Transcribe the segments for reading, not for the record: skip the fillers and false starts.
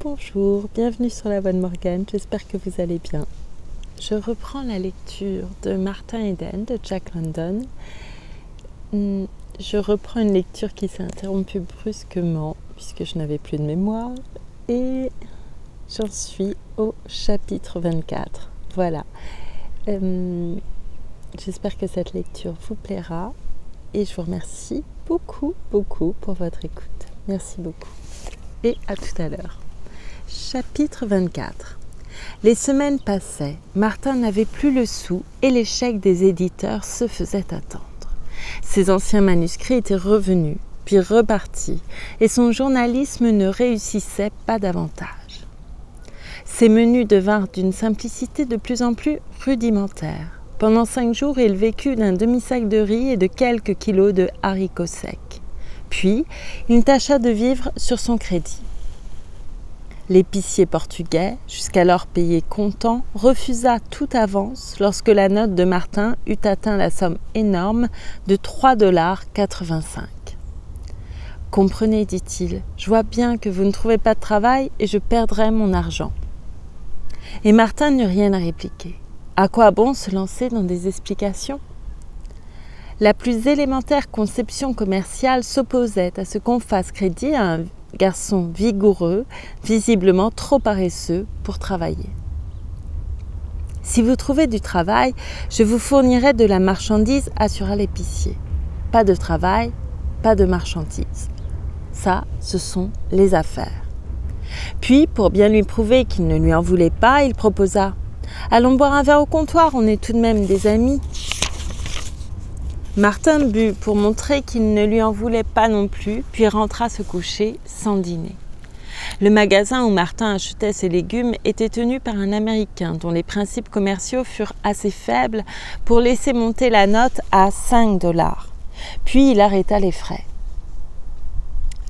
Bonjour, bienvenue sur la Voix de Morgane, j'espère que vous allez bien. Je reprends la lecture de Martin Eden de Jack London. Je reprends une lecture qui s'est interrompue brusquement puisque je n'avais plus de mémoire et j'en suis au chapitre 24. Voilà. J'espère que cette lecture vous plaira et je vous remercie beaucoup pour votre écoute. Merci beaucoup et à tout à l'heure. Chapitre 24. Les semaines passaient, Martin n'avait plus le sou et les chèques des éditeurs se faisaient attendre. Ses anciens manuscrits étaient revenus, puis repartis, et son journalisme ne réussissait pas davantage. Ses menus devinrent d'une simplicité de plus en plus rudimentaire. Pendant 5 jours, il vécut d'un demi-sac de riz et de quelques kilos de haricots secs. Puis, il tâcha de vivre sur son crédit. L'épicier portugais, jusqu'alors payé comptant, refusa toute avance lorsque la note de Martin eut atteint la somme énorme de 3,85 $. « Comprenez, dit-il, je vois bien que vous ne trouvez pas de travail et je perdrai mon argent. » Et Martin n'eut rien à répliquer. À quoi bon se lancer dans des explications ? La plus élémentaire conception commerciale s'opposait à ce qu'on fasse crédit à un garçon vigoureux, visiblement trop paresseux pour travailler. « Si vous trouvez du travail, je vous fournirai de la marchandise, assura l'épicier. Pas de travail, pas de marchandise. Ça, ce sont les affaires. » Puis, pour bien lui prouver qu'il ne lui en voulait pas, il proposa « Allons boire un verre au comptoir, on est tout de même des amis. » Martin but pour montrer qu'il ne lui en voulait pas non plus, puis rentra se coucher sans dîner. Le magasin où Martin achetait ses légumes était tenu par un Américain dont les principes commerciaux furent assez faibles pour laisser monter la note à 5 $. Puis il arrêta les frais.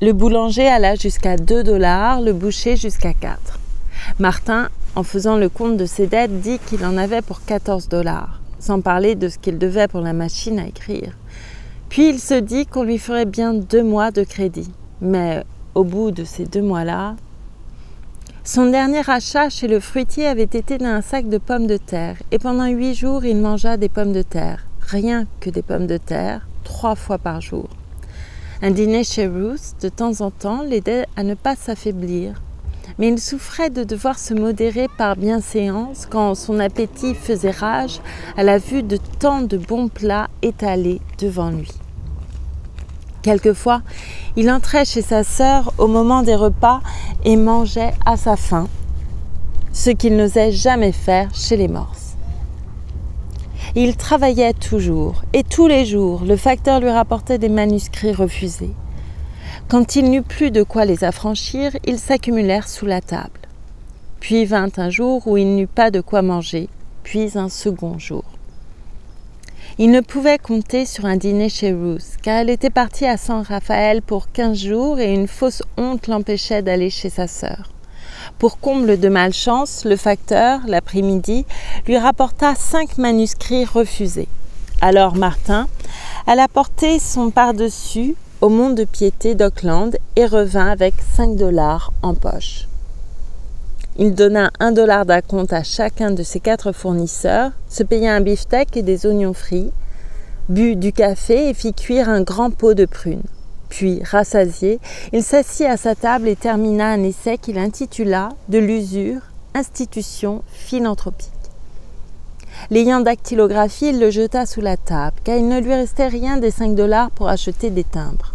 Le boulanger alla jusqu'à 2 $, le boucher jusqu'à 4 $. Martin, en faisant le compte de ses dettes, dit qu'il en avait pour 14 $. Sans parler de ce qu'il devait pour la machine à écrire. Puis il se dit qu'on lui ferait bien 2 mois de crédit. Mais au bout de ces 2 mois-là, son dernier achat chez le fruitier avait été d'un sac de pommes de terre, et pendant 8 jours, il mangea des pommes de terre, rien que des pommes de terre, 3 fois par jour. Un dîner chez Ruth, de temps en temps, l'aidait à ne pas s'affaiblir. Mais il souffrait de devoir se modérer par bienséance quand son appétit faisait rage à la vue de tant de bons plats étalés devant lui. Quelquefois, il entrait chez sa sœur au moment des repas et mangeait à sa faim, ce qu'il n'osait jamais faire chez les Morse. Il travaillait toujours, et tous les jours, le facteur lui rapportait des manuscrits refusés. Quand il n'eut plus de quoi les affranchir, ils s'accumulèrent sous la table. Puis vint un jour où il n'eut pas de quoi manger, puis un second jour. Il ne pouvait compter sur un dîner chez Ruth, car elle était partie à San Rafael pour 15 jours et une fausse honte l'empêchait d'aller chez sa sœur. Pour comble de malchance, le facteur, l'après-midi, lui rapporta 5 manuscrits refusés. Alors Martin alla porter son pardessus au mont de piété d'Auckland et revint avec 5 $ en poche. Il donna 1 $ d'acompte à chacun de ses 4 fournisseurs, se paya un beefsteak et des oignons frits, but du café et fit cuire un grand pot de prunes. Puis, rassasié, il s'assit à sa table et termina un essai qu'il intitula « De l'usure, institution philanthropique ». L'ayant dactylographié, il le jeta sous la table, car il ne lui restait rien des 5 $ pour acheter des timbres.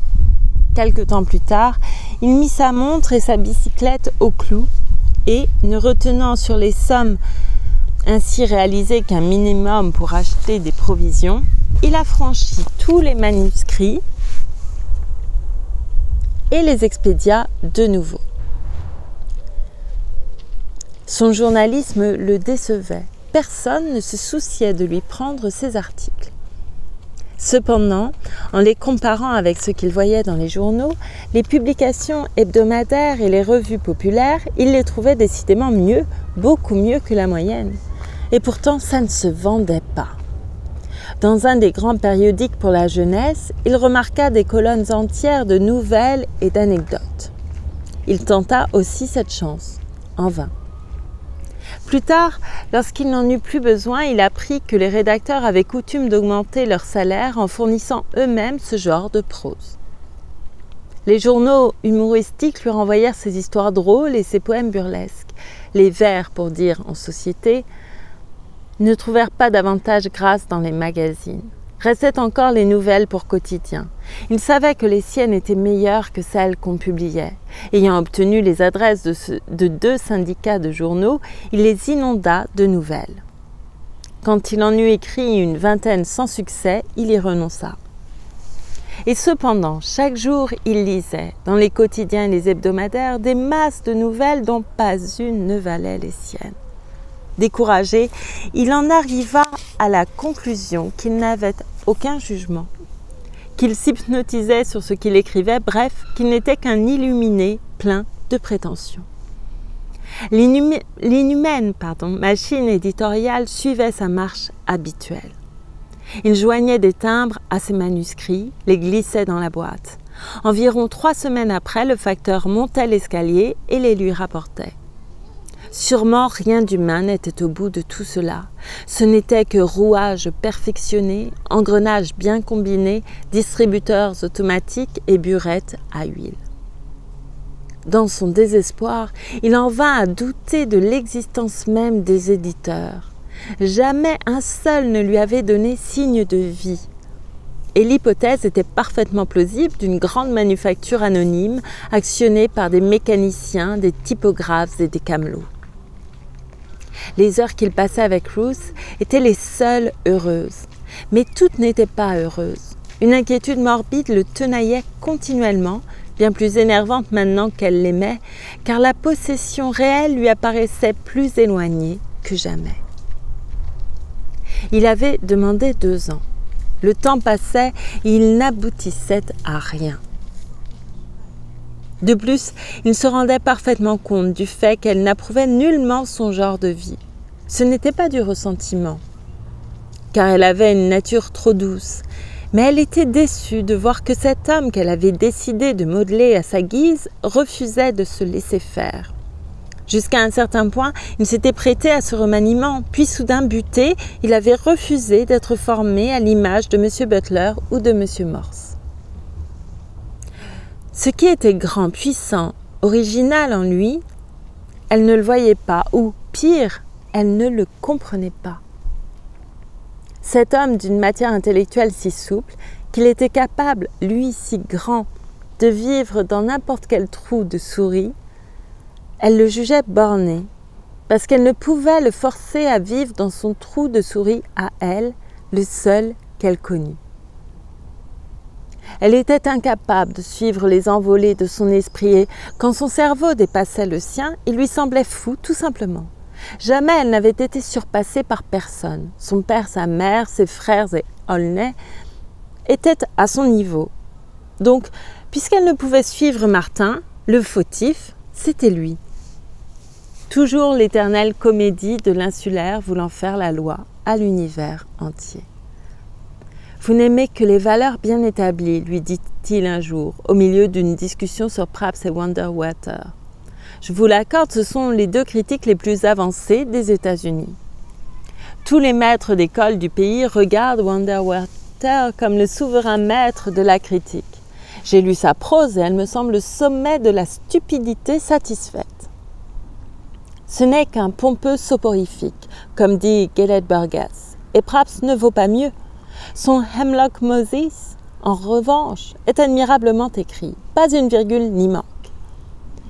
Quelque temps plus tard, il mit sa montre et sa bicyclette au clou et, ne retenant sur les sommes ainsi réalisées qu'un minimum pour acheter des provisions, il affranchit tous les manuscrits et les expédia de nouveau. Son journalisme le décevait. Personne ne se souciait de lui prendre ses articles. Cependant, en les comparant avec ce qu'il voyait dans les journaux, les publications hebdomadaires et les revues populaires, il les trouvait décidément mieux, beaucoup mieux que la moyenne. Et pourtant, ça ne se vendait pas. Dans un des grands périodiques pour la jeunesse, il remarqua des colonnes entières de nouvelles et d'anecdotes. Il tenta aussi cette chance, en vain. Plus tard, lorsqu'il n'en eut plus besoin, il apprit que les rédacteurs avaient coutume d'augmenter leur salaire en fournissant eux-mêmes ce genre de prose. Les journaux humoristiques lui renvoyèrent ses histoires drôles et ses poèmes burlesques. Les vers, pour dire en société, ne trouvèrent pas davantage grâce dans les magazines. Restaient encore les nouvelles pour quotidien. Il savait que les siennes étaient meilleures que celles qu'on publiait. Ayant obtenu les adresses de 2 syndicats de journaux, il les inonda de nouvelles. Quand il en eut écrit une vingtaine sans succès, il y renonça. Et cependant, chaque jour, il lisait, dans les quotidiens et les hebdomadaires, des masses de nouvelles dont pas une ne valait les siennes. Découragé, il en arriva à la conclusion qu'il n'avait aucun jugement, qu'il s'hypnotisait sur ce qu'il écrivait, bref, qu'il n'était qu'un illuminé plein de prétentions. L'inhumaine machine éditoriale suivait sa marche habituelle. Il joignait des timbres à ses manuscrits, les glissait dans la boîte. Environ 3 semaines après, le facteur montait l'escalier et les lui rapportait. Sûrement rien d'humain n'était au bout de tout cela. Ce n'était que rouages perfectionnés, engrenages bien combinés, distributeurs automatiques et burettes à huile. Dans son désespoir, il en vint à douter de l'existence même des éditeurs. Jamais un seul ne lui avait donné signe de vie. Et l'hypothèse était parfaitement plausible d'une grande manufacture anonyme actionnée par des mécaniciens, des typographes et des camelots. Les heures qu'il passait avec Ruth étaient les seules heureuses. Mais toutes n'étaient pas heureuses. Une inquiétude morbide le tenaillait continuellement, bien plus énervante maintenant qu'elle l'aimait, car la possession réelle lui apparaissait plus éloignée que jamais. Il avait demandé 2 ans. Le temps passait et il n'aboutissait à rien. De plus, il se rendait parfaitement compte du fait qu'elle n'approuvait nullement son genre de vie. Ce n'était pas du ressentiment, car elle avait une nature trop douce, mais elle était déçue de voir que cet homme qu'elle avait décidé de modeler à sa guise refusait de se laisser faire. Jusqu'à un certain point, il s'était prêté à ce remaniement, puis soudain buté, il avait refusé d'être formé à l'image de M. Butler ou de M. Morse. Ce qui était grand, puissant, original en lui, elle ne le voyait pas, ou pire, elle ne le comprenait pas. Cet homme d'une matière intellectuelle si souple, qu'il était capable, lui si grand, de vivre dans n'importe quel trou de souris, elle le jugeait borné, parce qu'elle ne pouvait le forcer à vivre dans son trou de souris à elle, le seul qu'elle connût. Elle était incapable de suivre les envolées de son esprit et, quand son cerveau dépassait le sien, il lui semblait fou, tout simplement. Jamais elle n'avait été surpassée par personne. Son père, sa mère, ses frères et Aulnay étaient à son niveau. Donc, puisqu'elle ne pouvait suivre Martin, le fautif, c'était lui. Toujours l'éternelle comédie de l'insulaire voulant faire la loi à l'univers entier. « Vous n'aimez que les valeurs bien établies, lui dit-il un jour, au milieu d'une discussion sur Pabst et Wonderwater. Je vous l'accorde, ce sont les 2 critiques les plus avancées des États-Unis. Tous les maîtres d'école du pays regardent Wonderwater comme le souverain maître de la critique. J'ai lu sa prose et elle me semble le sommet de la stupidité satisfaite. Ce n'est qu'un pompeux soporifique, comme dit Gelett Burgess, et Pabst ne vaut pas mieux. Son Hemlock Moses, en revanche, est admirablement écrit, pas une virgule n'y manque.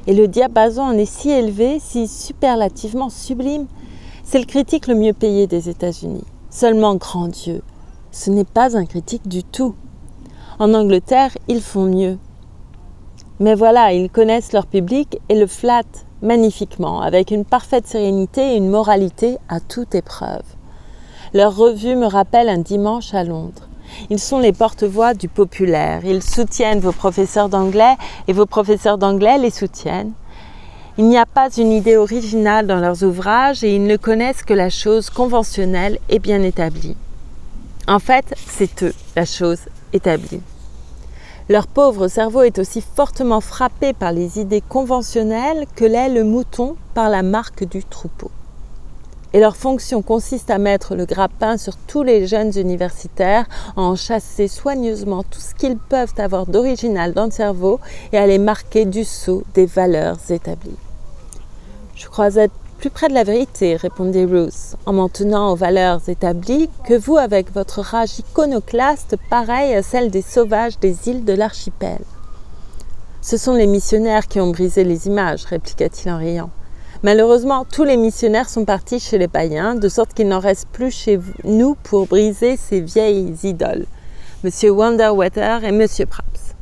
Et le diapason en est si élevé, si superlativement sublime, c'est le critique le mieux payé des États-Unis. Seulement, grand Dieu, ce n'est pas un critique du tout. En Angleterre, ils font mieux. Mais voilà, ils connaissent leur public et le flattent magnifiquement, avec une parfaite sérénité et une moralité à toute épreuve. Leur revue me rappelle un dimanche à Londres. Ils sont les porte-voix du populaire. Ils soutiennent vos professeurs d'anglais et vos professeurs d'anglais les soutiennent. Il n'y a pas une idée originale dans leurs ouvrages et ils ne connaissent que la chose conventionnelle et bien établie. En fait, c'est eux, la chose établie. Leur pauvre cerveau est aussi fortement frappé par les idées conventionnelles que l'est le mouton par la marque du troupeau. Et leur fonction consiste à mettre le grappin sur tous les jeunes universitaires, à en chasser soigneusement tout ce qu'ils peuvent avoir d'original dans le cerveau et à les marquer du sceau des valeurs établies. Je crois être plus près de la vérité, répondit Ruth, en m'en tenant aux valeurs établies, que vous avec votre rage iconoclaste pareille à celle des sauvages des îles de l'archipel. Ce sont les missionnaires qui ont brisé les images, répliqua-t-il en riant. Malheureusement, tous les missionnaires sont partis chez les païens, de sorte qu'il n'en reste plus chez nous pour briser ces vieilles idoles, M. Wonderwater et M. Praps.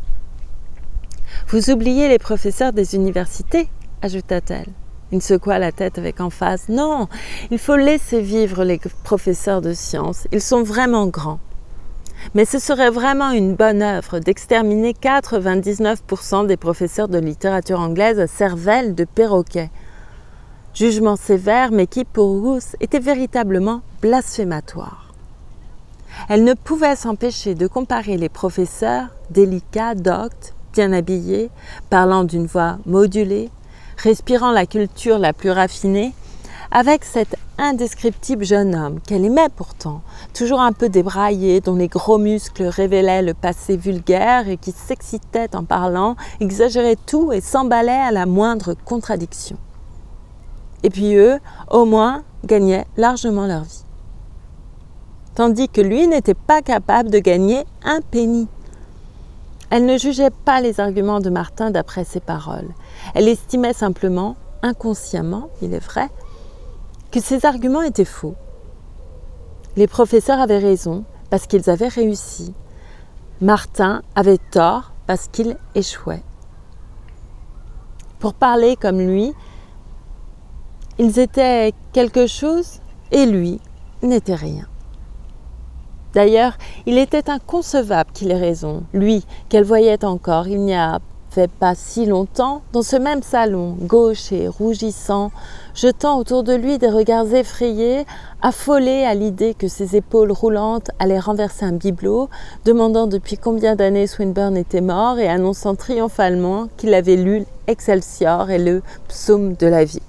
Vous oubliez les professeurs des universités, ajouta-t-elle. Il secoua la tête avec emphase. Non, il faut laisser vivre les professeurs de sciences, ils sont vraiment grands. Mais ce serait vraiment une bonne œuvre d'exterminer 99% des professeurs de littérature anglaise à cervelle de perroquet. Jugement sévère, mais qui, pour Ruth, était véritablement blasphématoire. Elle ne pouvait s'empêcher de comparer les professeurs, délicats, doctes, bien habillés, parlant d'une voix modulée, respirant la culture la plus raffinée, avec cet indescriptible jeune homme qu'elle aimait pourtant, toujours un peu débraillé, dont les gros muscles révélaient le passé vulgaire et qui s'excitait en parlant, exagérait tout et s'emballait à la moindre contradiction. Et puis eux, au moins, gagnaient largement leur vie. Tandis que lui n'était pas capable de gagner un penny. Elle ne jugeait pas les arguments de Martin d'après ses paroles. Elle estimait simplement, inconsciemment, il est vrai, que ses arguments étaient faux. Les professeurs avaient raison parce qu'ils avaient réussi. Martin avait tort parce qu'il échouait. Pour parler comme lui, ils étaient quelque chose et lui n'était rien. D'ailleurs, il était inconcevable qu'il ait raison, lui, qu'elle voyait encore, il n'y avait pas si longtemps, dans ce même salon, gaucher, rougissant, jetant autour de lui des regards effrayés, affolé à l'idée que ses épaules roulantes allaient renverser un bibelot, demandant depuis combien d'années Swinburne était mort et annonçant triomphalement qu'il avait lu Excelsior et le psaume de la vie.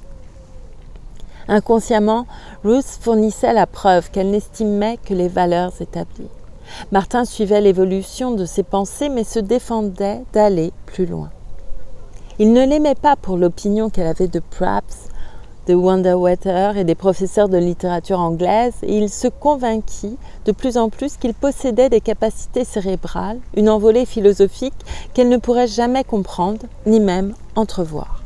Inconsciemment, Ruth fournissait la preuve qu'elle n'estimait que les valeurs établies. Martin suivait l'évolution de ses pensées, mais se défendait d'aller plus loin. Il ne l'aimait pas pour l'opinion qu'elle avait de Praps, de Wonderwater et des professeurs de littérature anglaise, et il se convainquit de plus en plus qu'il possédait des capacités cérébrales, une envolée philosophique qu'elle ne pourrait jamais comprendre, ni même entrevoir.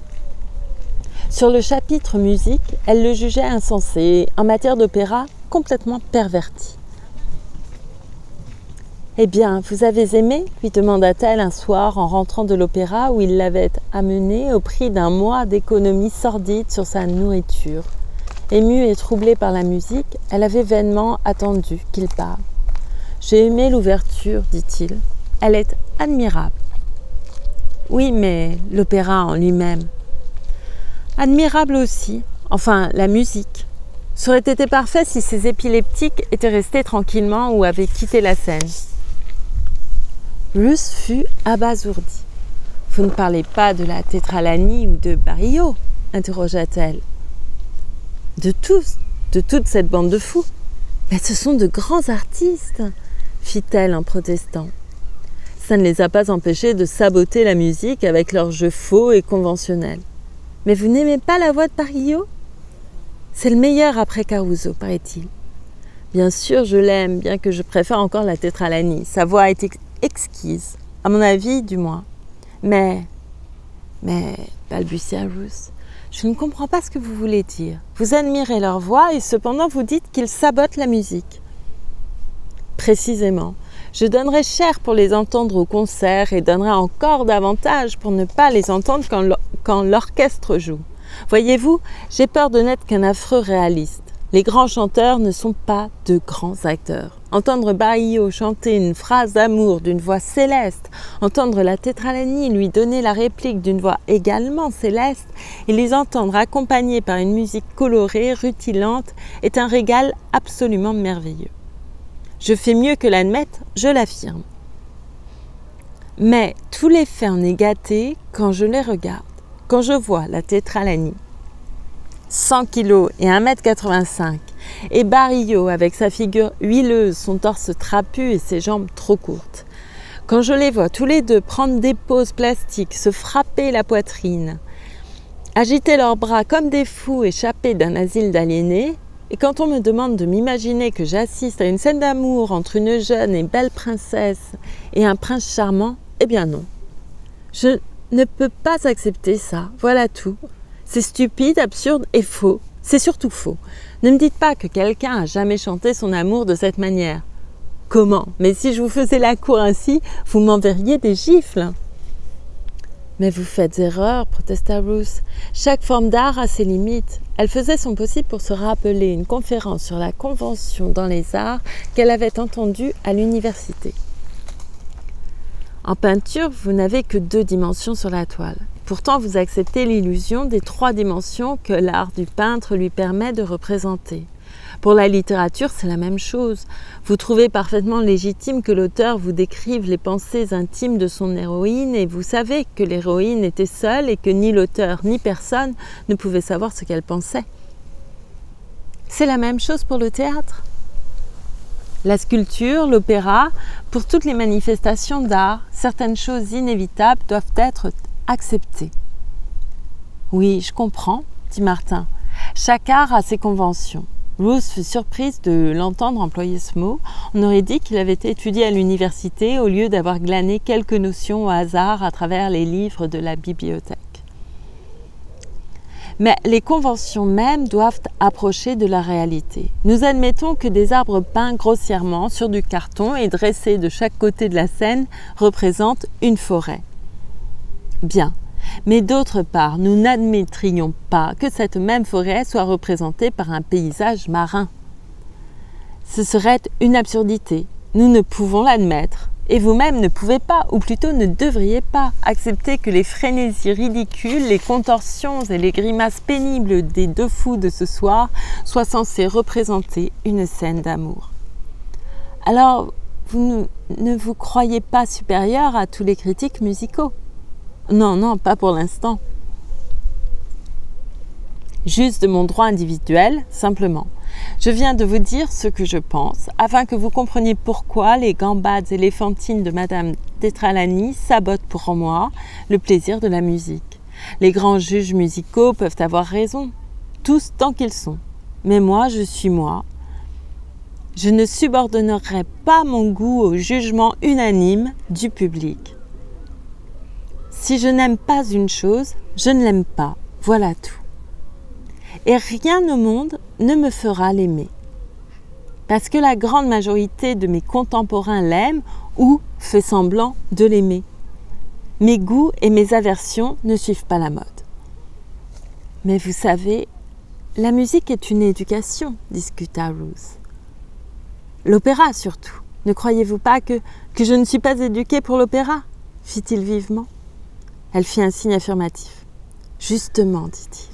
Sur le chapitre musique, elle le jugeait insensé et, en matière d'opéra, complètement perverti. « Eh bien, vous avez aimé ?» lui demanda-t-elle un soir en rentrant de l'opéra où il l'avait amenée au prix d'un mois d'économie sordide sur sa nourriture. Émue et troublée par la musique, elle avait vainement attendu qu'il parle. « J'ai aimé l'ouverture, dit-il. Elle est admirable. »« Oui, mais l'opéra en lui-même. » Admirable aussi, enfin la musique. Ça aurait été parfait si ces épileptiques étaient restés tranquillement ou avaient quitté la scène. Ruth fut abasourdie. « Vous ne parlez pas de la Tétralanie ou de Barillot ?» interrogea-t-elle. « De tous, de toute cette bande de fous. Mais ce sont de grands artistes, fit-elle en protestant. Ça ne les a pas empêchés de saboter la musique avec leurs jeux faux et conventionnels. Mais vous n'aimez pas la voix de Barillot ? C'est le meilleur après Caruso, paraît-il. Bien sûr, je l'aime, bien que je préfère encore la Tétralanie. Sa voix est exquise, à mon avis, du moins. Mais, balbutia Ruth, je ne comprends pas ce que vous voulez dire. Vous admirez leur voix et cependant vous dites qu'ils sabotent la musique. Précisément. Je donnerais cher pour les entendre au concert et donnerais encore davantage pour ne pas les entendre quand l'orchestre joue. Voyez-vous, j'ai peur de n'être qu'un affreux réaliste. Les grands chanteurs ne sont pas de grands acteurs. Entendre Barillot chanter une phrase d'amour d'une voix céleste, entendre la Tétralanie lui donner la réplique d'une voix également céleste et les entendre accompagnés par une musique colorée, rutilante, est un régal absolument merveilleux. Je fais mieux que l'admettre, je l'affirme. Mais tout l'effet en est gâté quand je les regarde, quand je vois la tétralanie. 100 kg et 1,85 m, et Barrio avec sa figure huileuse, son torse trapu et ses jambes trop courtes. Quand je les vois tous les deux prendre des poses plastiques, se frapper la poitrine, agiter leurs bras comme des fous échappés d'un asile d'aliénés, et quand on me demande de m'imaginer que j'assiste à une scène d'amour entre une jeune et belle princesse et un prince charmant, eh bien non. Je ne peux pas accepter ça, voilà tout. C'est stupide, absurde et faux. C'est surtout faux. Ne me dites pas que quelqu'un a jamais chanté son amour de cette manière. Comment? Mais si je vous faisais la cour ainsi, vous m'enverriez des gifles. Mais vous faites erreur, protesta Ruth. Chaque forme d'art a ses limites. Elle faisait son possible pour se rappeler une conférence sur la convention dans les arts qu'elle avait entendue à l'université. En peinture, vous n'avez que 2 dimensions sur la toile. Pourtant, vous acceptez l'illusion des 3 dimensions que l'art du peintre lui permet de représenter. Pour la littérature, c'est la même chose. Vous trouvez parfaitement légitime que l'auteur vous décrive les pensées intimes de son héroïne et vous savez que l'héroïne était seule et que ni l'auteur ni personne ne pouvait savoir ce qu'elle pensait. C'est la même chose pour le théâtre. La sculpture, l'opéra, pour toutes les manifestations d'art, certaines choses inévitables doivent être acceptées. Oui, je comprends, dit Martin. Chaque art a ses conventions. Ruth fut surprise de l'entendre employer ce mot. On aurait dit qu'il avait étudié à l'université au lieu d'avoir glané quelques notions au hasard à travers les livres de la bibliothèque. Mais les conventions mêmes doivent approcher de la réalité. Nous admettons que des arbres peints grossièrement sur du carton et dressés de chaque côté de la scène représentent une forêt. Bien. Mais d'autre part, nous n'admettrions pas que cette même forêt soit représentée par un paysage marin. Ce serait une absurdité. Nous ne pouvons l'admettre. Et vous-même ne pouvez pas, ou plutôt ne devriez pas, accepter que les frénésies ridicules, les contorsions et les grimaces pénibles des 2 fous de ce soir soient censés représenter une scène d'amour. Alors, vous ne vous croyez pas supérieur à tous les critiques musicaux? Non, non, pas pour l'instant. Juste de mon droit individuel, simplement. Je viens de vous dire ce que je pense, afin que vous compreniez pourquoi les gambades éléphantines de Madame Tétralanie sabotent pour moi le plaisir de la musique. Les grands juges musicaux peuvent avoir raison, tous tant qu'ils sont. Mais moi, je suis moi. Je ne subordonnerai pas mon goût au jugement unanime du public. Si je n'aime pas une chose, je ne l'aime pas. Voilà tout. Et rien au monde ne me fera l'aimer. Parce que la grande majorité de mes contemporains l'aiment ou fait semblant de l'aimer. Mes goûts et mes aversions ne suivent pas la mode. Mais vous savez, la musique est une éducation, discuta Ruth. L'opéra surtout. Ne croyez-vous pas que je ne suis pas éduquée pour l'opéra? Fit-il vivement. Elle fit un signe affirmatif. Justement, dit-il.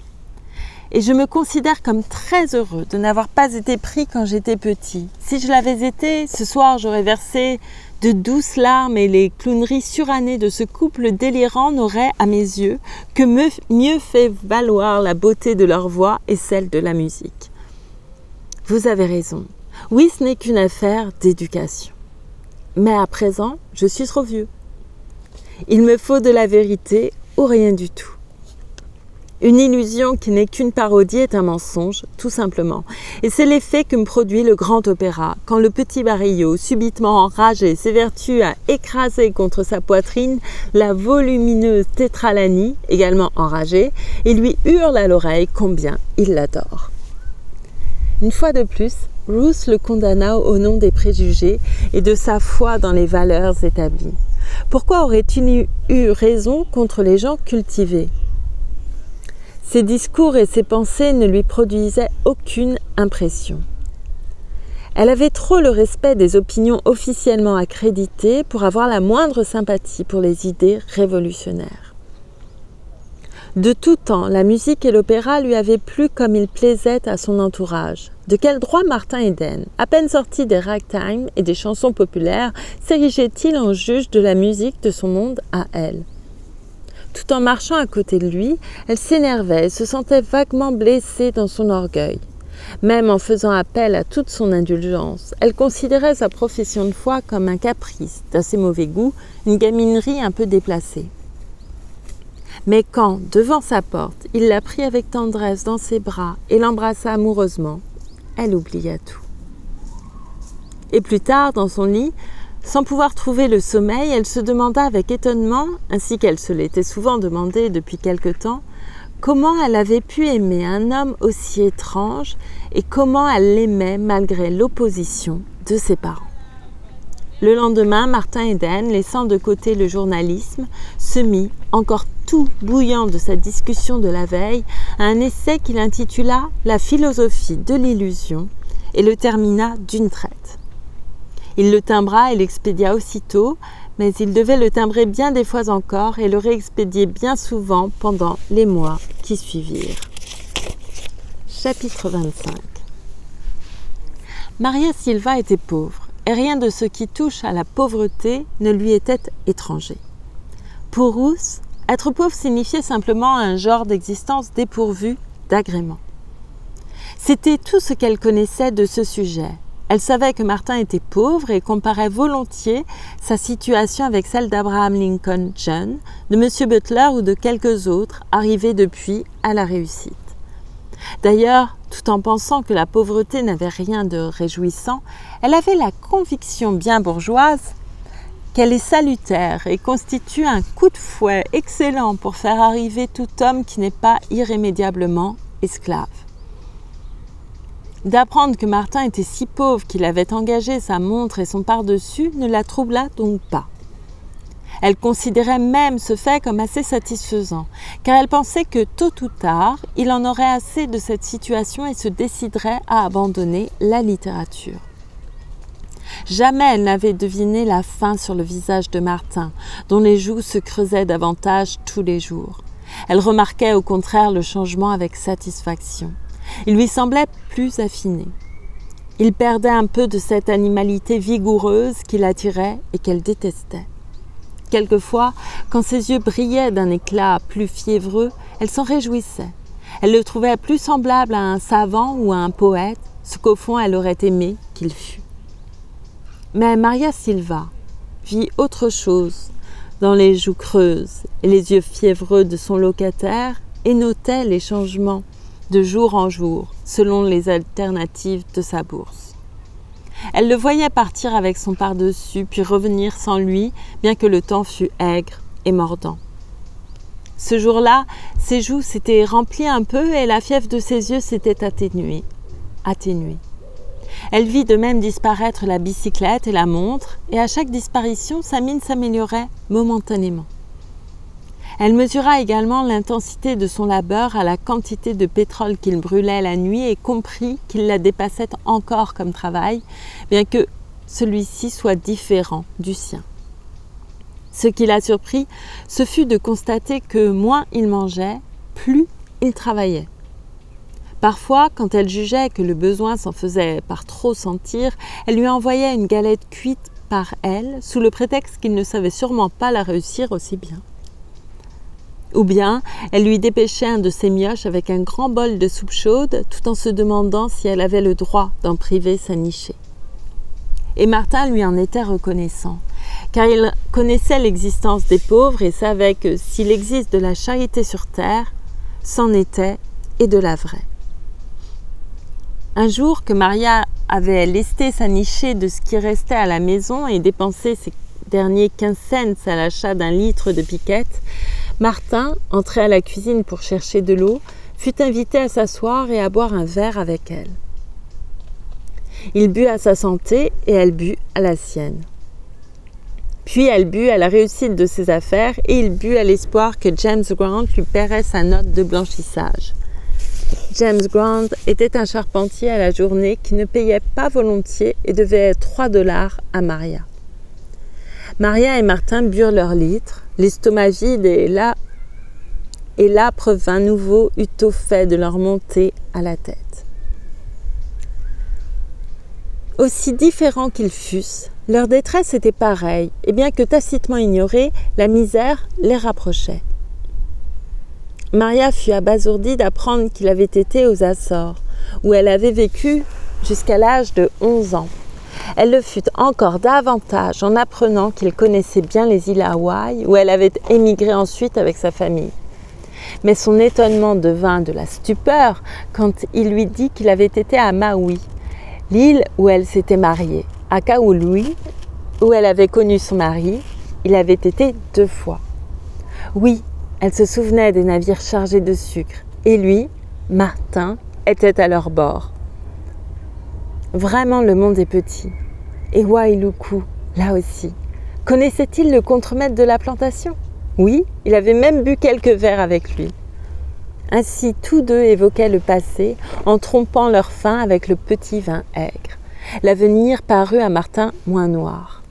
Et je me considère comme très heureux de n'avoir pas été pris quand j'étais petit. Si je l'avais été, ce soir j'aurais versé de douces larmes et les clowneries surannées de ce couple délirant n'auraient, à mes yeux, que mieux fait valoir la beauté de leur voix et celle de la musique. Vous avez raison. Oui, ce n'est qu'une affaire d'éducation. Mais à présent, je suis trop vieux. Il me faut de la vérité ou rien du tout. Une illusion qui n'est qu'une parodie est un mensonge, tout simplement. Et c'est l'effet que me produit le grand opéra, quand le petit Barrio, subitement enragé, s'évertue à écraser contre sa poitrine la volumineuse Tétralanie, également enragée, et lui hurle à l'oreille combien il l'adore. Une fois de plus, Ruth le condamna au nom des préjugés et de sa foi dans les valeurs établies. Pourquoi aurait-il eu raison contre les gens cultivés? Ses discours et ses pensées ne lui produisaient aucune impression. Elle avait trop le respect des opinions officiellement accréditées pour avoir la moindre sympathie pour les idées révolutionnaires. De tout temps, la musique et l'opéra lui avaient plu comme il plaisait à son entourage. De quel droit Martin Eden, à peine sorti des ragtime et des chansons populaires, s'érigeait-il en juge de la musique de son monde à elle? Tout en marchant à côté de lui, elle s'énervait et se sentait vaguement blessée dans son orgueil. Même en faisant appel à toute son indulgence, elle considérait sa profession de foi comme un caprice d'assez mauvais goût, une gaminerie un peu déplacée. Mais quand, devant sa porte, il la prit avec tendresse dans ses bras et l'embrassa amoureusement, elle oublia tout. Et plus tard, dans son lit, sans pouvoir trouver le sommeil, elle se demanda avec étonnement, ainsi qu'elle se l'était souvent demandé depuis quelque temps, comment elle avait pu aimer un homme aussi étrange et comment elle l'aimait malgré l'opposition de ses parents. Le lendemain, Martin Eden, laissant de côté le journalisme, se mit, encore tout bouillant de sa discussion de la veille, à un essai qu'il intitula « La philosophie de l'illusion » et le termina d'une traite. Il le timbra et l'expédia aussitôt, mais il devait le timbrer bien des fois encore et le réexpédier bien souvent pendant les mois qui suivirent. Chapitre 25. Maria Silva était pauvre, et rien de ce qui touche à la pauvreté ne lui était étranger. Pour Ruth, être pauvre signifiait simplement un genre d'existence dépourvue d'agrément. C'était tout ce qu'elle connaissait de ce sujet. Elle savait que Martin était pauvre et comparait volontiers sa situation avec celle d'Abraham Lincoln jeune, de M. Butler ou de quelques autres arrivés depuis à la réussite. D'ailleurs, tout en pensant que la pauvreté n'avait rien de réjouissant, elle avait la conviction bien bourgeoise qu'elle est salutaire et constitue un coup de fouet excellent pour faire arriver tout homme qui n'est pas irrémédiablement esclave. D'apprendre que Martin était si pauvre qu'il avait engagé sa montre et son pardessus ne la troubla donc pas. Elle considérait même ce fait comme assez satisfaisant, car elle pensait que tôt ou tard, il en aurait assez de cette situation et se déciderait à abandonner la littérature. Jamais elle n'avait deviné la faim sur le visage de Martin, dont les joues se creusaient davantage tous les jours. Elle remarquait au contraire le changement avec satisfaction. Il lui semblait plus affiné. Il perdait un peu de cette animalité vigoureuse qui l'attirait et qu'elle détestait. Quelquefois, quand ses yeux brillaient d'un éclat plus fiévreux, elle s'en réjouissait. Elle le trouvait plus semblable à un savant ou à un poète, ce qu'au fond elle aurait aimé qu'il fût. Mais Maria Silva vit autre chose dans les joues creuses et les yeux fiévreux de son locataire et notait les changements de jour en jour, selon les alternatives de sa bourse. Elle le voyait partir avec son pardessus, puis revenir sans lui, bien que le temps fût aigre et mordant. Ce jour-là, ses joues s'étaient remplies un peu et la fièvre de ses yeux s'était atténuée. Elle vit de même disparaître la bicyclette et la montre, et à chaque disparition, sa mine s'améliorait momentanément. Elle mesura également l'intensité de son labeur à la quantité de pétrole qu'il brûlait la nuit et comprit qu'il la dépassait encore comme travail, bien que celui-ci soit différent du sien. Ce qui la surprit, ce fut de constater que moins il mangeait, plus il travaillait. Parfois, quand elle jugeait que le besoin s'en faisait par trop sentir, elle lui envoyait une galette cuite par elle, sous le prétexte qu'il ne savait sûrement pas la réussir aussi bien. Ou bien, elle lui dépêchait un de ses mioches avec un grand bol de soupe chaude, tout en se demandant si elle avait le droit d'en priver sa nichée. Et Martin lui en était reconnaissant, car il connaissait l'existence des pauvres et savait que s'il existe de la charité sur terre, c'en était et de la vraie. Un jour que Maria avait lesté sa nichée de ce qui restait à la maison et dépensé ses derniers 15 cents à l'achat d'un litre de piquette, Martin, entré à la cuisine pour chercher de l'eau, fut invité à s'asseoir et à boire un verre avec elle. Il but à sa santé et elle but à la sienne. Puis elle but à la réussite de ses affaires et il but à l'espoir que James Grant lui paierait sa note de blanchissage. James Grant était un charpentier à la journée qui ne payait pas volontiers et devait 3 $ à Maria. Maria et Martin burent leur litre, l'estomac vide et l'âpre vin nouveau eut au fait de leur monter à la tête. Aussi différents qu'ils fussent, leur détresse était pareille, et bien que tacitement ignorée, la misère les rapprochait. Maria fut abasourdie d'apprendre qu'il avait été aux Açores, où elle avait vécu jusqu'à l'âge de 11 ans. Elle le fut encore davantage en apprenant qu'il connaissait bien les îles Hawaï, où elle avait émigré ensuite avec sa famille. Mais son étonnement devint de la stupeur quand il lui dit qu'il avait été à Maui, l'île où elle s'était mariée. À Kaului, où elle avait connu son mari, il avait été 2 fois. Oui, elle se souvenait des navires chargés de sucre, et lui, Martin, était à leur bord. Vraiment, le monde est petit. Et Wailuku, là aussi. Connaissait-il le contremaître de la plantation? Oui, il avait même bu quelques verres avec lui. Ainsi, tous deux évoquaient le passé en trompant leur faim avec le petit vin aigre. L'avenir parut à Martin moins noir.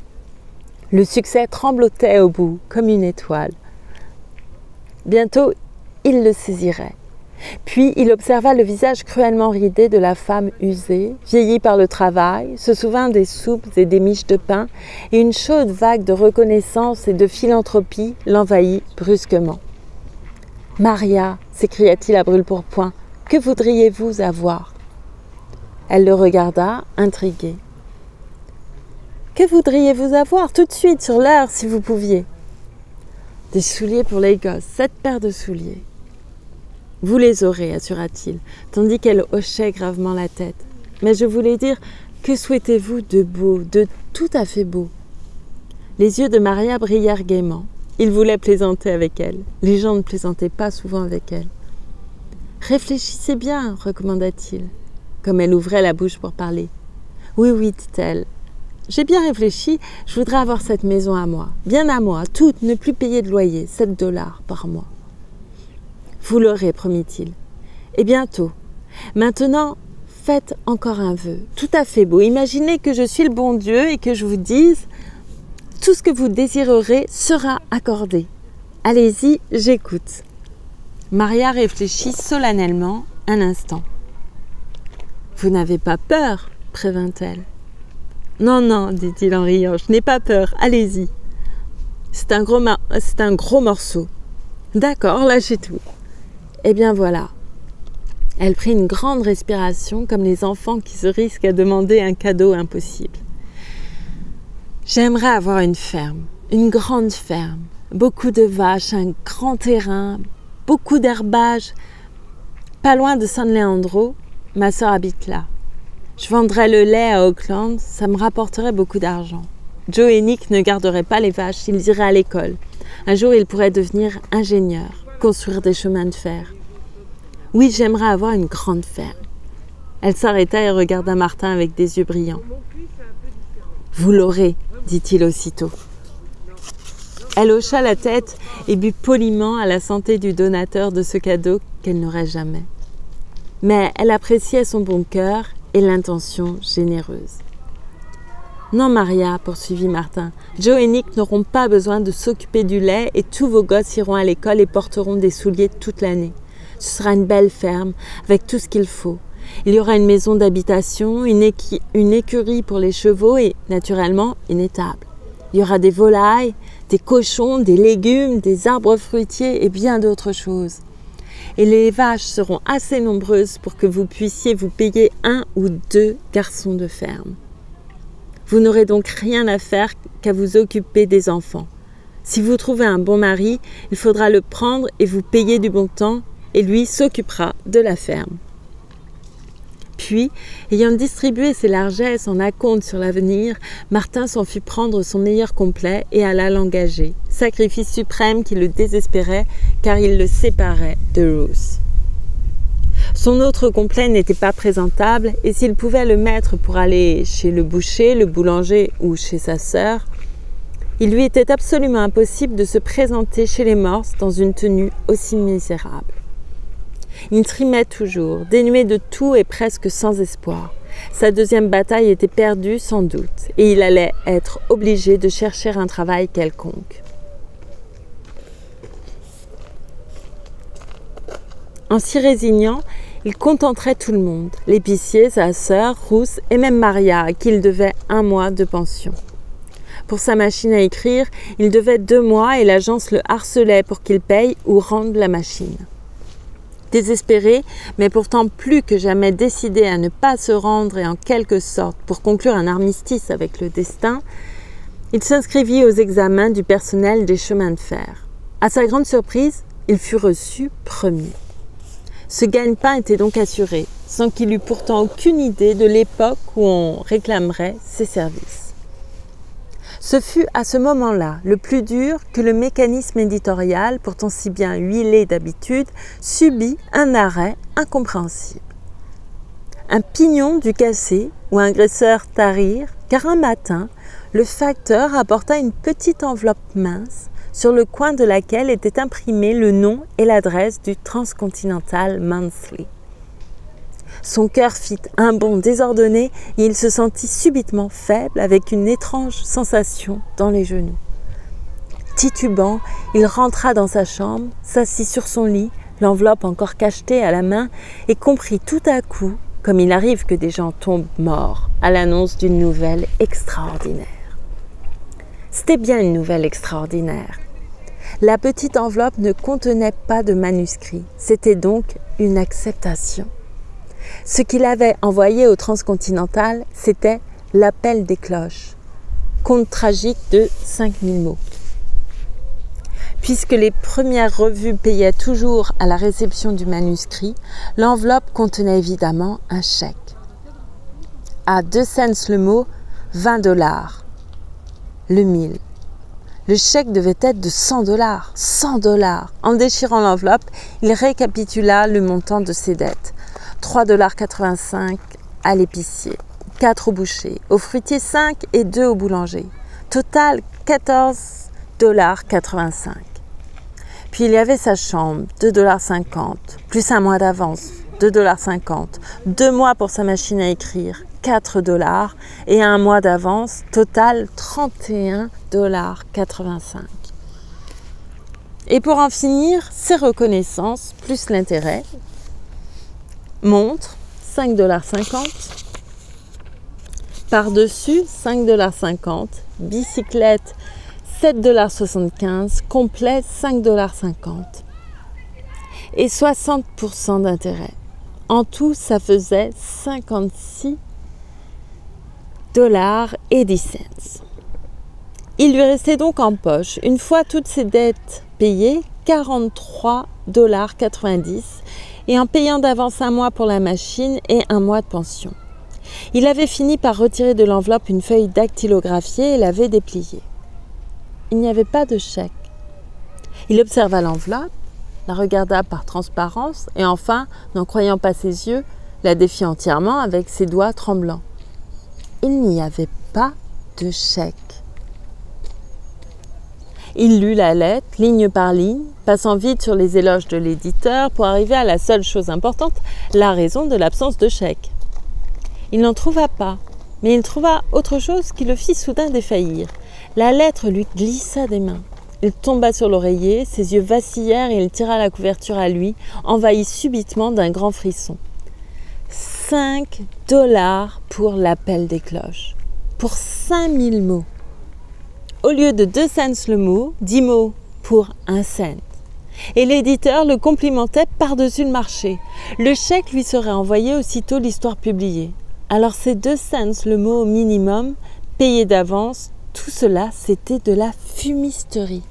Le succès tremblotait au bout, comme une étoile. Bientôt, il le saisirait. Puis il observa le visage cruellement ridé de la femme usée, vieillie par le travail, se souvint des soupes et des miches de pain, et une chaude vague de reconnaissance et de philanthropie l'envahit brusquement. « Maria, s'écria-t-il à brûle-pourpoint, que voudriez-vous avoir ?» Elle le regarda, intriguée. « Que voudriez-vous avoir tout de suite, sur l'heure, si vous pouviez ?»« Des souliers pour les gosses, 7 paires de souliers. » « Vous les aurez, assura-t-il, tandis qu'elle hochait gravement la tête. Mais je voulais dire, que souhaitez-vous de beau, de tout à fait beau ?» Les yeux de Maria brillèrent gaiement. Il voulait plaisanter avec elle. Les gens ne plaisantaient pas souvent avec elle. « Réfléchissez bien, recommanda-t-il, comme elle ouvrait la bouche pour parler. « Oui, oui, dit-elle. J'ai bien réfléchi, je voudrais avoir cette maison à moi, bien à moi, toute, ne plus payer de loyer, $7 par mois. » Vous l'aurez, promit-il. Et bientôt. Maintenant, faites encore un vœu, tout à fait beau. Imaginez que je suis le bon Dieu et que je vous dise « Tout ce que vous désirerez sera accordé. Allez-y, j'écoute. » Maria réfléchit solennellement un instant. « Vous n'avez pas peur ?» prévint-elle. « Non, non, dit-il en riant, je n'ai pas peur, allez-y. C'est un gros morceau. D'accord, lâchez tout. » Eh bien voilà. Elle prit une grande respiration comme les enfants qui se risquent à demander un cadeau impossible. J'aimerais avoir une ferme, une grande ferme, beaucoup de vaches, un grand terrain, beaucoup d'herbage. Pas loin de San Leandro, ma sœur habite là. Je vendrais le lait à Auckland, ça me rapporterait beaucoup d'argent. Joe et Nick ne garderaient pas les vaches, ils iraient à l'école. Un jour, ils pourraient devenir ingénieurs, construire des chemins de fer. Oui, j'aimerais avoir une grande ferme. Elle s'arrêta et regarda Martin avec des yeux brillants. « Vous l'aurez, dit-il aussitôt. » Elle hocha la tête et but poliment à la santé du donateur de ce cadeau qu'elle n'aurait jamais. Mais elle appréciait son bon cœur et l'intention généreuse. « Non, Maria, poursuivit Martin, Joe et Nick n'auront pas besoin de s'occuper du lait et tous vos gosses iront à l'école et porteront des souliers toute l'année. Ce sera une belle ferme avec tout ce qu'il faut. Il y aura une maison d'habitation, une écurie pour les chevaux et, naturellement, une étable. Il y aura des volailles, des cochons, des légumes, des arbres fruitiers et bien d'autres choses. Et les vaches seront assez nombreuses pour que vous puissiez vous payer 1 ou 2 garçons de ferme. Vous n'aurez donc rien à faire qu'à vous occuper des enfants. Si vous trouvez un bon mari, il faudra le prendre et vous payer du bon temps, et lui s'occupera de la ferme. » Puis, ayant distribué ses largesses en acompte sur l'avenir, Martin s'en fit prendre son meilleur complet et alla l'engager, sacrifice suprême qui le désespérait car il le séparait de Ruth. Son autre complet n'était pas présentable et s'il pouvait le mettre pour aller chez le boucher, le boulanger ou chez sa sœur, il lui était absolument impossible de se présenter chez les Morse dans une tenue aussi misérable. Il trimait toujours, dénué de tout et presque sans espoir. Sa deuxième bataille était perdue sans doute et il allait être obligé de chercher un travail quelconque. En s'y résignant, Il contenterait tout le monde, l'épicier, sa sœur, Rousse et même Maria, à qui il devait 1 mois de pension. Pour sa machine à écrire, il devait 2 mois et l'agence le harcelait pour qu'il paye ou rende la machine. Désespéré, mais pourtant plus que jamais décidé à ne pas se rendre et en quelque sorte pour conclure un armistice avec le destin, il s'inscrivit aux examens du personnel des chemins de fer. À sa grande surprise, il fut reçu premier. Ce gagne-pain était donc assuré, sans qu'il eût pourtant aucune idée de l'époque où on réclamerait ses services. Ce fut à ce moment-là le plus dur que le mécanisme éditorial, pourtant si bien huilé d'habitude, subit un arrêt incompréhensible. Un pignon dut casser ou un graisseur tarir, car un matin, le facteur apporta une petite enveloppe mince sur le coin de laquelle était imprimé le nom et l'adresse du Transcontinental Monthly. Son cœur fit un bond désordonné et il se sentit subitement faible avec une étrange sensation dans les genoux. Titubant, il rentra dans sa chambre, s'assit sur son lit, l'enveloppe encore cachetée à la main, et comprit tout à coup, comme il arrive que des gens tombent morts à l'annonce d'une nouvelle extraordinaire. C'était bien une nouvelle extraordinaire. La petite enveloppe ne contenait pas de manuscrit, c'était donc une acceptation. Ce qu'il avait envoyé au Transcontinental, c'était l'appel des cloches, conte tragique de 5000 mots. Puisque les premières revues payaient toujours à la réception du manuscrit, l'enveloppe contenait évidemment un chèque. À 2 cents le mot, 20 $, le 1000. Le chèque devait être de 100 $. 100 $. En déchirant l'enveloppe, il récapitula le montant de ses dettes. 3,85 $ à l'épicier, 4 au boucher, au fruitier 5 et 2 au boulanger. Total 14,85 $. Puis il y avait sa chambre, 2,50 $, plus un mois d'avance, 2,50 $, 2 mois pour sa machine à écrire, 4 $ et un mois d'avance, total 31,85 $. Et pour en finir, ses reconnaissances, plus l'intérêt. Montre, 5,50 $. Par-dessus, 5,50 $. Bicyclette, 7,75 $. Complet, 5,50 $. Et 60% d'intérêt. En tout, ça faisait 56 $ et 10 cents. Il lui restait donc en poche, une fois toutes ses dettes payées, 43,90 $ et en payant d'avance 1 mois pour la machine et 1 mois de pension. Il avait fini par retirer de l'enveloppe une feuille dactylographiée et l'avait dépliée. Il n'y avait pas de chèque. Il observa l'enveloppe, la regarda par transparence et enfin, n'en croyant pas ses yeux, la défia entièrement avec ses doigts tremblants. Il n'y avait pas de chèque. Il lut la lettre, ligne par ligne, passant vite sur les éloges de l'éditeur pour arriver à la seule chose importante, la raison de l'absence de chèque. Il n'en trouva pas, mais il trouva autre chose qui le fit soudain défaillir. La lettre lui glissa des mains. Il tomba sur l'oreiller, ses yeux vacillèrent et il tira la couverture à lui, envahi subitement d'un grand frisson. 5 $ pour l'appel des cloches, pour 5000 mots. Au lieu de 2 cents le mot, 10 mots pour 1 cent. Et l'éditeur le complimentait par-dessus le marché. Le chèque lui serait envoyé aussitôt l'histoire publiée. Alors ces 2 cents le mot au minimum, payé d'avance, tout cela c'était de la fumisterie.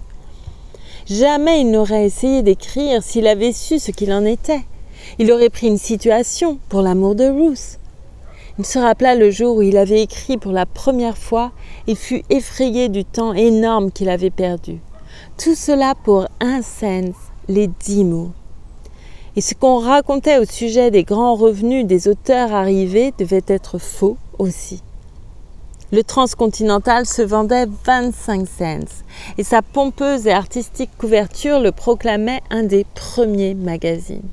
Jamais il n'aurait essayé d'écrire s'il avait su ce qu'il en était. Il aurait pris une situation pour l'amour de Ruth. Il se rappela le jour où il avait écrit pour la première fois et fut effrayé du temps énorme qu'il avait perdu. Tout cela pour 1 cent, les 10 mots. Et ce qu'on racontait au sujet des grands revenus des auteurs arrivés devait être faux aussi. Le Transcontinental se vendait 25 cents et sa pompeuse et artistique couverture le proclamait un des premiers magazines.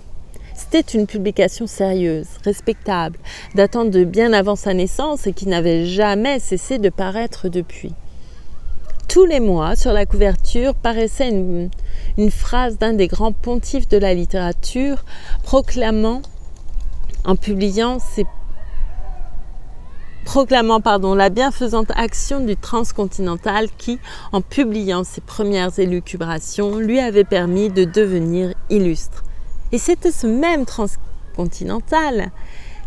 C'était une publication sérieuse, respectable, datant de bien avant sa naissance et qui n'avait jamais cessé de paraître depuis. Tous les mois, sur la couverture, paraissait une phrase d'un des grands pontifes de la littérature proclamant en publiant proclamant la bienfaisante action du transcontinental qui, en publiant ses premières élucubrations, lui avait permis de devenir illustre. Et c'était ce même transcontinental,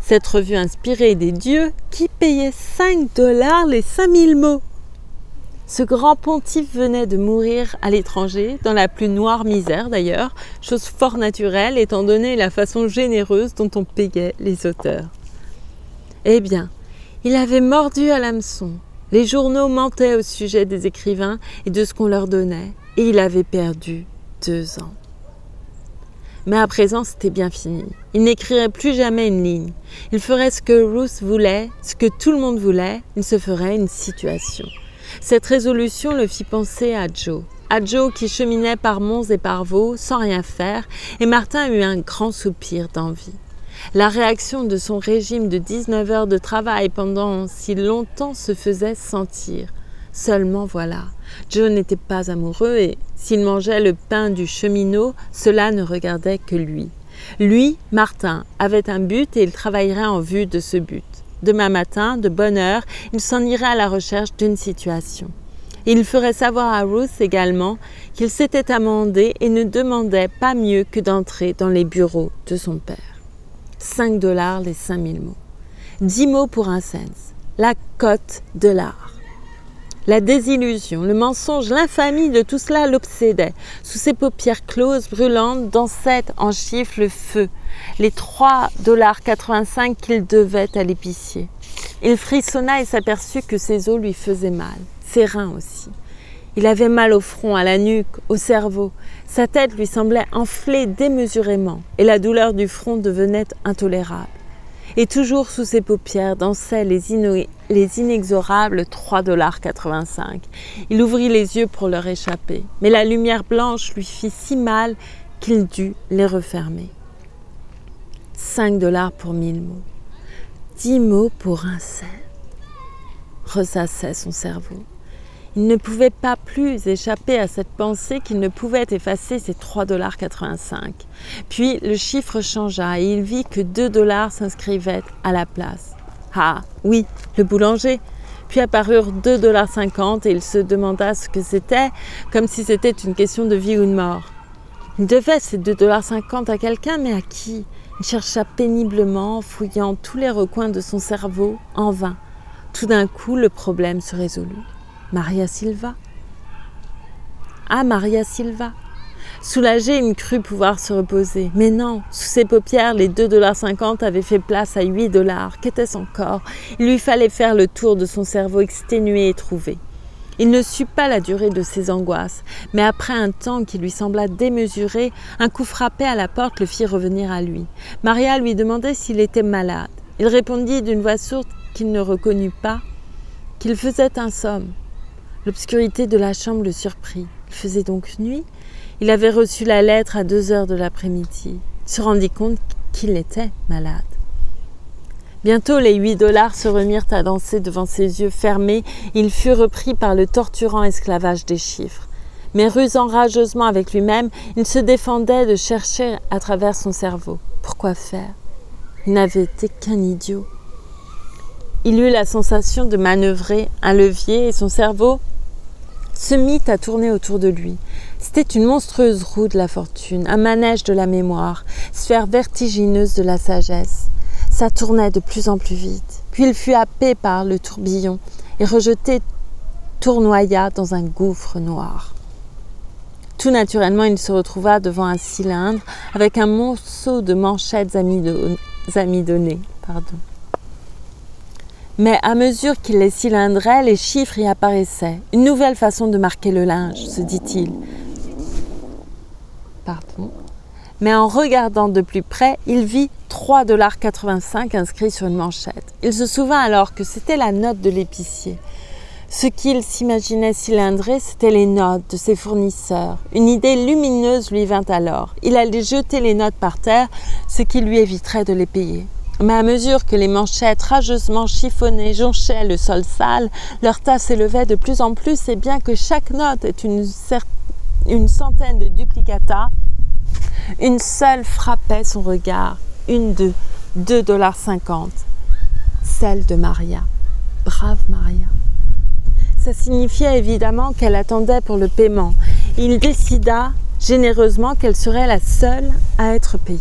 cette revue inspirée des dieux, qui payait 5 $ les 5000 mots. Ce grand pontife venait de mourir à l'étranger, dans la plus noire misère d'ailleurs, chose fort naturelle étant donné la façon généreuse dont on payait les auteurs. Eh bien, il avait mordu à l'hameçon. Les journaux mentaient au sujet des écrivains et de ce qu'on leur donnait, et il avait perdu 2 ans. Mais à présent, c'était bien fini. Il n'écrirait plus jamais une ligne. Il ferait ce que Ruth voulait, ce que tout le monde voulait, il se ferait une situation. Cette résolution le fit penser à Joe qui cheminait par monts et par vaux sans rien faire, et Martin eut un grand soupir d'envie. La réaction de son régime de 19 heures de travail pendant si longtemps se faisait sentir. Seulement voilà, Joe n'était pas amoureux et s'il mangeait le pain du cheminot, cela ne regardait que lui. Lui, Martin, avait un but et il travaillerait en vue de ce but. Demain matin, de bonne heure, il s'en irait à la recherche d'une situation. Il ferait savoir à Ruth également qu'il s'était amendé et ne demandait pas mieux que d'entrer dans les bureaux de son père. 5 $ les 5000 mots. 10 mots pour un cents. La cote de l'art. La désillusion, le mensonge, l'infamie de tout cela l'obsédait. Sous ses paupières closes, brûlantes, dansait en chiffres le feu. Les 3,85 $ qu'il devait à l'épicier. Il frissonna et s'aperçut que ses os lui faisaient mal. Ses reins aussi. Il avait mal au front, à la nuque, au cerveau. Sa tête lui semblait enfler démesurément et la douleur du front devenait intolérable. Et toujours sous ses paupières dansaient les inexorables 3,85 $. Il ouvrit les yeux pour leur échapper, mais la lumière blanche lui fit si mal qu'il dut les refermer. 5 $ pour 1000 mots. 10 mots pour un cent. Ressassait son cerveau. Il ne pouvait pas plus échapper à cette pensée qu'il ne pouvait effacer ces 3,85 $. Puis le chiffre changea et il vit que 2 $ s'inscrivaient à la place. Ah oui, le boulanger. Puis apparurent 2,50 $ et il se demanda ce que c'était, comme si c'était une question de vie ou de mort. Il devait ces 2,50 $ à quelqu'un, mais à qui? Il chercha péniblement, fouillant tous les recoins de son cerveau, en vain. Tout d'un coup, le problème se résolut. Maria Silva. Ah, Maria Silva. Soulagé, il crut pouvoir se reposer. Mais non, sous ses paupières, les 2,50 $ avaient fait place à 8 $. Qu'était-ce encore? Il lui fallait faire le tour de son cerveau exténué et trouver. Il ne sut pas la durée de ses angoisses, mais après un temps qui lui sembla démesuré, un coup frappé à la porte le fit revenir à lui. Maria lui demandait s'il était malade. Il répondit d'une voix sourde qu'il ne reconnut pas, qu'il faisait insomme. L'obscurité de la chambre le surprit. Il faisait donc nuit. Il avait reçu la lettre à 2 heures de l'après-midi. Il se rendit compte qu'il était malade. Bientôt, les 8 $ se remirent à danser devant ses yeux fermés. Il fut repris par le torturant esclavage des chiffres. Mais rusant rageusement avec lui-même, il se défendait de chercher à travers son cerveau. Pourquoi faire? Il n'avait été qu'un idiot. Il eut la sensation de manœuvrer un levier et son cerveau se mit à tourner autour de lui. C'était une monstrueuse roue de la fortune, un manège de la mémoire, sphère vertigineuse de la sagesse. Ça tournait de plus en plus vite. Puis il fut happé par le tourbillon et rejeté, tournoya dans un gouffre noir. Tout naturellement, il se retrouva devant un cylindre avec un monceau de manchettes amidonnées. Mais à mesure qu'il les cylindrait, les chiffres y apparaissaient. Une nouvelle façon de marquer le linge, se dit-il. Mais en regardant de plus près, il vit 3,85 $ inscrits sur une manchette. Il se souvint alors que c'était la note de l'épicier. Ce qu'il s'imaginait cylindré, c'était les notes de ses fournisseurs. Une idée lumineuse lui vint alors. Il allait jeter les notes par terre, ce qui lui éviterait de les payer. Mais à mesure que les manchettes rageusement chiffonnées jonchaient le sol sale, leur tas s'élevait de plus en plus, et bien que chaque note ait une centaine de duplicata, une seule frappait son regard, une de 2,50 $. Celle de Maria. Brave Maria. Ça signifiait évidemment qu'elle attendait pour le paiement. Il décida généreusement qu'elle serait la seule à être payée.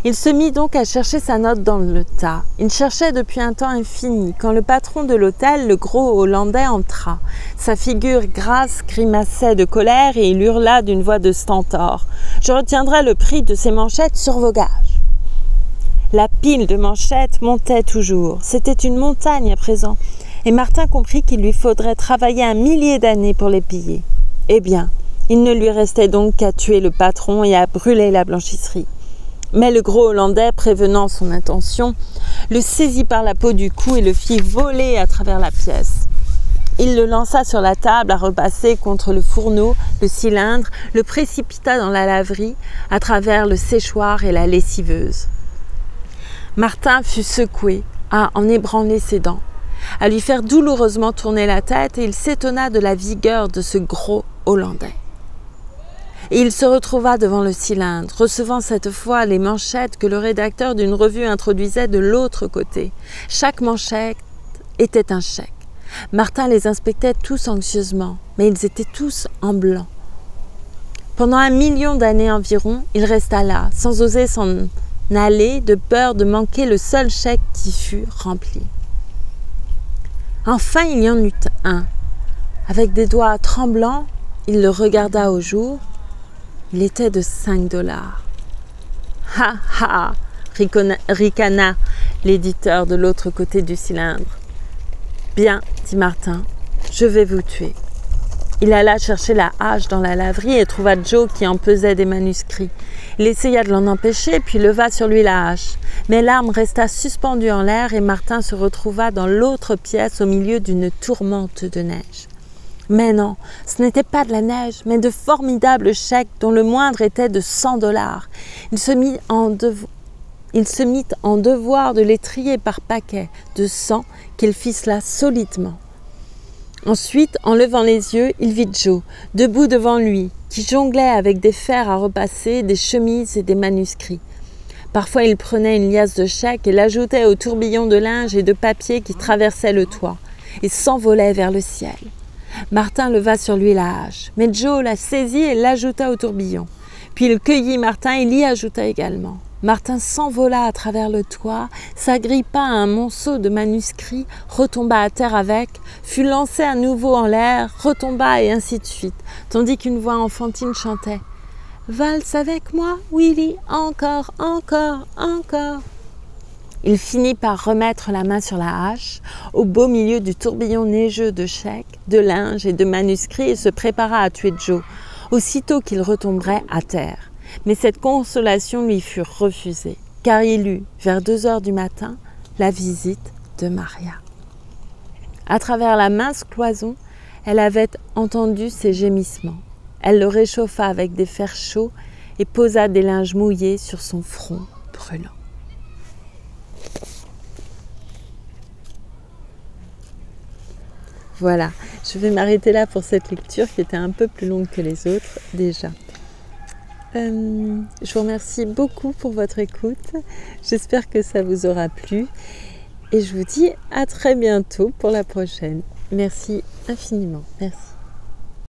Il se mit donc à chercher sa note dans le tas. Il cherchait depuis un temps infini, quand le patron de l'hôtel, le gros Hollandais, entra. Sa figure grasse grimaçait de colère et il hurla d'une voix de stentor. « Je retiendrai le prix de ces manchettes sur vos gages. » La pile de manchettes montait toujours. C'était une montagne à présent. Et Martin comprit qu'il lui faudrait travailler 1 millier d'années pour les piller. Eh bien, il ne lui restait donc qu'à tuer le patron et à brûler la blanchisserie. Mais le gros Hollandais, prévenant son intention, le saisit par la peau du cou et le fit voler à travers la pièce. Il le lança sur la table à repasser contre le fourneau, le cylindre, le précipita dans la laverie, à travers le séchoir et la lessiveuse. Martin fut secoué, à en ébranler ses dents, à lui faire douloureusement tourner la tête, et il s'étonna de la vigueur de ce gros Hollandais. Et il se retrouva devant le cylindre, recevant cette fois les manchettes que le rédacteur d'une revue introduisait de l'autre côté. Chaque manchette était un chèque. Martin les inspectait tous anxieusement, mais ils étaient tous en blanc. Pendant 1 million d'années environ, il resta là, sans oser s'en aller, de peur de manquer le seul chèque qui fut rempli. Enfin, il y en eut un. Avec des doigts tremblants, il le regarda au jour. Il était de 5 $. « Ha ha !» ricana l'éditeur de l'autre côté du cylindre. « Bien, dit Martin, je vais vous tuer. » Il alla chercher la hache dans la laverie et trouva Joe qui en pesait des manuscrits. Il essaya de l'en empêcher, puis leva sur lui la hache. Mais l'arme resta suspendue en l'air et Martin se retrouva dans l'autre pièce au milieu d'une tourmente de neige. Mais non, ce n'était pas de la neige, mais de formidables chèques dont le moindre était de 100 $. Il se mit en devoir de les trier par paquets de 100 qu'il ficela solidement. Ensuite, en levant les yeux, il vit Joe, debout devant lui, qui jonglait avec des fers à repasser, des chemises et des manuscrits. Parfois, il prenait une liasse de chèques et l'ajoutait au tourbillon de linge et de papier qui traversait le toit et s'envolait vers le ciel. Martin leva sur lui la hache, mais Joe la saisit et l'ajouta au tourbillon. Puis il cueillit Martin et l'y ajouta également. Martin s'envola à travers le toit, s'agrippa à un monceau de manuscrits, retomba à terre avec, fut lancé à nouveau en l'air, retomba et ainsi de suite, tandis qu'une voix enfantine chantait « Valse avec moi, Willy, encore, encore, encore !» Il finit par remettre la main sur la hache, au beau milieu du tourbillon neigeux de chèques, de linge et de manuscrits, et se prépara à tuer Joe, aussitôt qu'il retomberait à terre. Mais cette consolation lui fut refusée, car il eut, vers 2 heures du matin, la visite de Maria. À travers la mince cloison, elle avait entendu ses gémissements. Elle le réchauffa avec des fers chauds et posa des linges mouillés sur son front brûlant. Voilà, je vais m'arrêter là pour cette lecture qui était un peu plus longue que les autres déjà. Je vous remercie beaucoup pour votre écoute. J'espère que ça vous aura plu. Et je vous dis à très bientôt pour la prochaine. Merci infiniment. Merci.